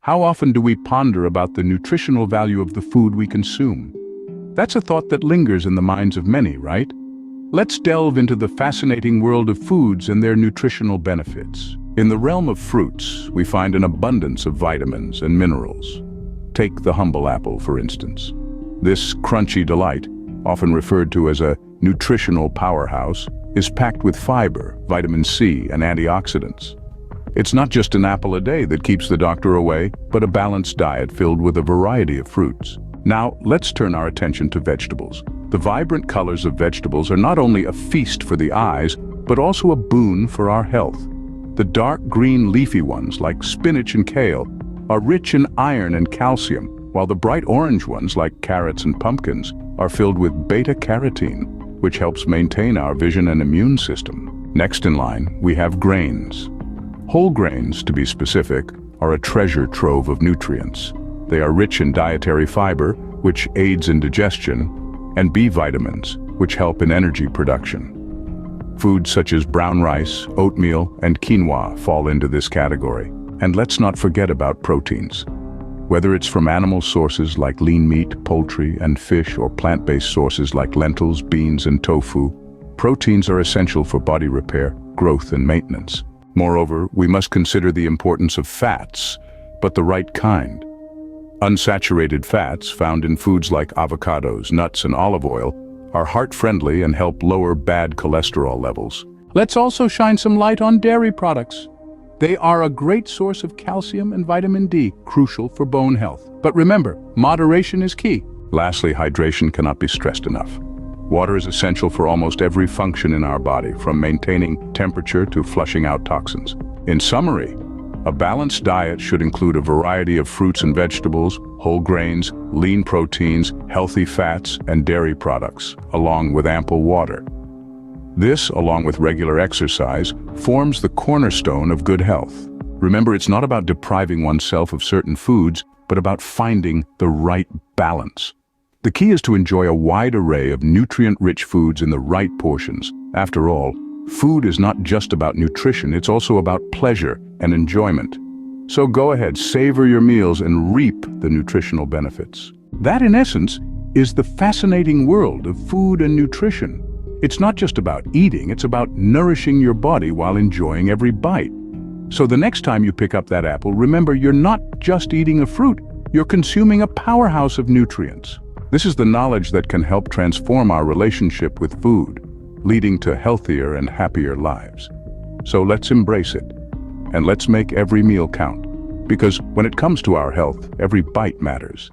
How often do we ponder about the nutritional value of the food we consume? That's a thought that lingers in the minds of many, right? Let's delve into the fascinating world of foods and their nutritional benefits. In the realm of fruits, we find an abundance of vitamins and minerals. Take the humble apple, for instance. This crunchy delight, often referred to as a nutritional powerhouse, is packed with fiber, vitamin C, and antioxidants. It's not just an apple a day that keeps the doctor away, but a balanced diet filled with a variety of fruits. Now, let's turn our attention to vegetables. The vibrant colors of vegetables are not only a feast for the eyes, but also a boon for our health. The dark green leafy ones, like spinach and kale, are rich in iron and calcium, while the bright orange ones, like carrots and pumpkins, are filled with beta-carotene, which helps maintain our vision and immune system. Next in line, we have grains. Whole grains, to be specific, are a treasure trove of nutrients. They are rich in dietary fiber, which aids in digestion, and B vitamins, which help in energy production. Foods such as brown rice, oatmeal, and quinoa fall into this category. And let's not forget about proteins. Whether it's from animal sources like lean meat, poultry, and fish, or plant-based sources like lentils, beans, and tofu, proteins are essential for body repair, growth, and maintenance. Moreover, we must consider the importance of fats, but the right kind. Unsaturated fats found in foods like avocados, nuts, and olive oil are heart-friendly and help lower bad cholesterol levels. Let's also shine some light on dairy products. They are a great source of calcium and vitamin D, crucial for bone health. But remember, moderation is key. Lastly, hydration cannot be stressed enough. Water is essential for almost every function in our body, from maintaining temperature to flushing out toxins. In summary, a balanced diet should include a variety of fruits and vegetables, whole grains, lean proteins, healthy fats, and dairy products, along with ample water. This, along with regular exercise, forms the cornerstone of good health. Remember, it's not about depriving oneself of certain foods, but about finding the right balance. The key is to enjoy a wide array of nutrient-rich foods in the right portions. After all, food is not just about nutrition, it's also about pleasure and enjoyment. So go ahead, savor your meals and reap the nutritional benefits. That, in essence, is the fascinating world of food and nutrition. It's not just about eating, it's about nourishing your body while enjoying every bite. So the next time you pick up that apple, remember you're not just eating a fruit, you're consuming a powerhouse of nutrients. This is the knowledge that can help transform our relationship with food, leading to healthier and happier lives. So let's embrace it, and let's make every meal count. Because when it comes to our health, every bite matters.